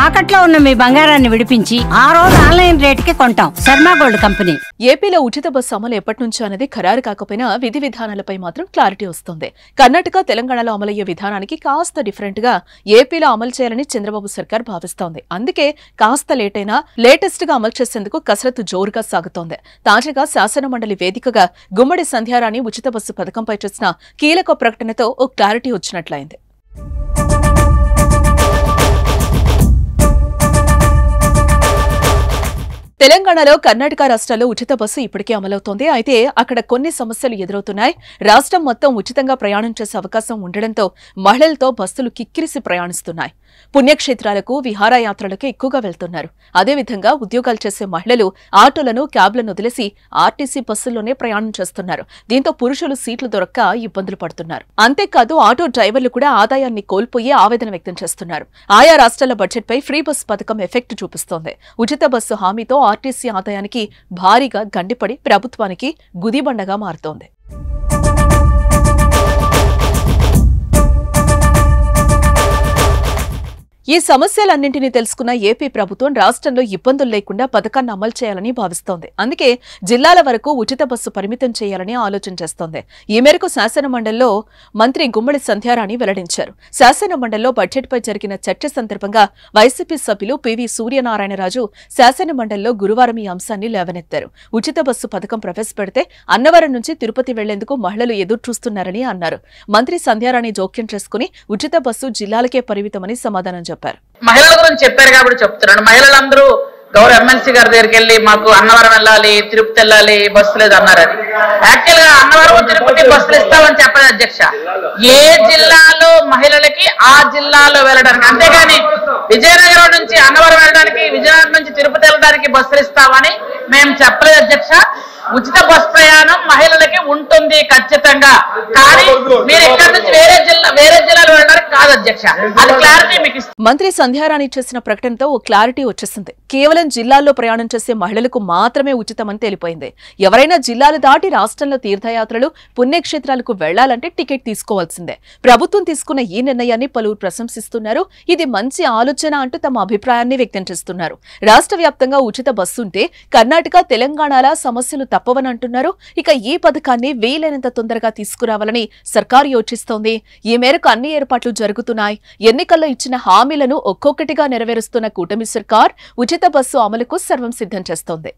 తాకట్లో ఉన్న మీ బంగారాన్ని విడిపించి ఆ రోజు ఆన్లైన్ రేటుకి కొంటాం. Sharma gold company. ఏపీలో ఉచిత బస్సు అమలు ఎప్పటి నుంచో అనేది ఖరారు కాకపోయినా విధి విధానాలపై మాత్రం క్లారిటీ వస్తుంది. కర్ణాటక, తెలంగాణలో అమలయ్యే విధానానికి కాస్త డిఫరెంట్ గా ఏపీలో అమలు చేయాలని చంద్రబాబు సర్కార్ భావిస్తోంది. అందుకే కాస్త లేట్ అయినా లేటెస్ట్ గా అమలు చేసేందుకు కసరత్తు జోరుగా సాగుతోంది. తాజాగా శాసన మండలి వేదికగా గుమ్మడి సంధ్యారాణి ఉచిత బస్సు పథకంపై చేసిన కీలక ప్రకటనతో ఓ క్లారిటీ వచ్చినట్లయింది. తెలంగాణలో, కర్ణాటక రాష్ట్రాల్లో ఉచిత బస్సు ఇప్పటికే అమలవుతోంది. అయితే అక్కడ కొన్ని సమస్యలు ఎదురవుతున్నాయి. రాష్ట్రం మొత్తం ఉచితంగా ప్రయాణం చేసే అవకాశం ఉండడంతో మహిళలతో బస్సులు కిక్కిరిసి ప్రయాణిస్తున్నాయి. పుణ్యక్షేత్రాలకు, విహారయాత్రలకు ఎక్కువగా వెళ్తున్నారు. అదేవిధంగా ఉద్యోగాలు చేసే మహిళలు ఆటోలను, క్యాబ్లను వదిలేసి ఆర్టీసీ బస్సుల్లోనే ప్రయాణం చేస్తున్నారు. దీంతో పురుషులు సీట్లు దొరక్క ఇబ్బందులు పడుతున్నారు. అంతేకాదు ఆటో డ్రైవర్లు కూడా ఆదాయాన్ని కోల్పోయి ఆవేదన వ్యక్తం చేస్తున్నారు. ఆయా రాష్ట్రాల బడ్జెట్పై ఫ్రీ బస్ పథకం ఎఫెక్ట్ చూపిస్తోంది. ఉచిత బస్సు హామీతో ఆర్టీసీ ఆదాయానికి భారీగా గండిపడి ప్రభుత్వానికి గుదిబండగా మారుతోంది. ఈ సమస్యలన్నింటినీ తెలుసుకున్న ఏపీ ప్రభుత్వం రాష్ట్రంలో ఇబ్బందులు లేకుండా పథకాన్ని అమలు చేయాలని భావిస్తోంది. అందుకే జిల్లాల వరకు ఉచిత బస్సు పరిమితం చేయాలని ఆలోచన చేస్తోంది. ఈ మేరకు శాసన మండలిలో మంత్రి గుమ్మడి సంధ్యారాణి వెల్లడించారు. శాసన మండలిలో బడ్జెట్పై జరిగిన చర్చ సందర్భంగా వైసీపీ సభ్యులు పివి సూర్యనారాయణరాజు శాసన మండలిలో గురువారం ఈ అంశాన్ని లేవనెత్తారు. ఉచిత బస్సు పథకం ప్రవేశపెడితే అన్నవరం నుంచి తిరుపతి వెళ్లేందుకు మహిళలు ఎదురుచూస్తున్నారని అన్నారు. మంత్రి సంధ్యారాణి జోక్యం చేసుకుని ఉచిత బస్సు జిల్లాలకే పరిమితమని సమాధానం చెప్పారు. మహిళల గురించి చెప్పారు కాబట్టి చెప్తున్నాను. మహిళలందరూ గౌరవ ఎమ్మెల్సీ గారి దగ్గరికి వెళ్ళి మాకు అన్నవరం వెళ్ళాలి, తిరుపతి వెళ్ళాలి, బస్సు లేదు అన్నారని. యాక్చువల్ గా అన్నవరం, తిరుపతి బస్సులు ఇస్తామని చెప్పదు అధ్యక్ష. ఏ జిల్లాలో మహిళలకి ఆ జిల్లాలో వెళ్ళడానికి, అంతేగాని విజయనగరం నుంచి అన్నవరం వెళ్ళడానికి, విజయనగరం నుంచి తిరుపతి వెళ్ళడానికి బస్సులు ఇస్తామని మేము చెప్పలేదు అధ్యక్ష. ఉచిత బస్ ప్రయాణం మహిళలకి ఉంటుంది ఖచ్చితంగా. కానీ మీరు ఇక్కడ నుంచి వేరే జిల్లాలో వెళ్ళడానికి కాదు అధ్యక్ష. అది క్లారిటీ మీకు ఇస్తుంది. మంత్రి సంధ్యారాణి చేసిన ప్రకటనతో ఓ క్లారిటీ వచ్చేసింది. కేవలం జిల్లాల్లో ప్రయాణం చేసే మహిళలకు మాత్రమే ఉచితమని తేలిపోయింది. ఎవరైనా జిల్లాలు దాటి రాష్ట్రంలో తీర్థయాత్రలు, పుణ్యక్షేత్రాలకు వెళ్లాలంటే టికెట్ తీసుకోవాల్సిందే. ప్రభుత్వం తీసుకున్న ఈ నిర్ణయాన్ని పలువురు ప్రశంసిస్తున్నారు. ఇది మంచి ఆలోచన అంటూ తమ అభిప్రాయాన్ని వ్యక్తం చేస్తున్నారు. రాష్ట్ర వ్యాప్తంగా ఉచిత బస్సు ఉంటే కర్ణాటక, తెలంగాణల సమస్యలు తప్పవని అంటున్నారు. ఇక ఈ పథకాన్ని వీలైనంత తొందరగా తీసుకురావాలని సర్కారు యోచిస్తోంది. ఈ మేరకు అన్ని ఏర్పాట్లు జరుగుతున్నాయి. ఎన్నికల్లో ఇచ్చిన హామీలను ఒక్కొక్కటిగా నెరవేరుస్తున్న కూటమి సర్కార్ ఉచిత బస్సు అమలుకు సర్వం సిద్ధం చేస్తోంది.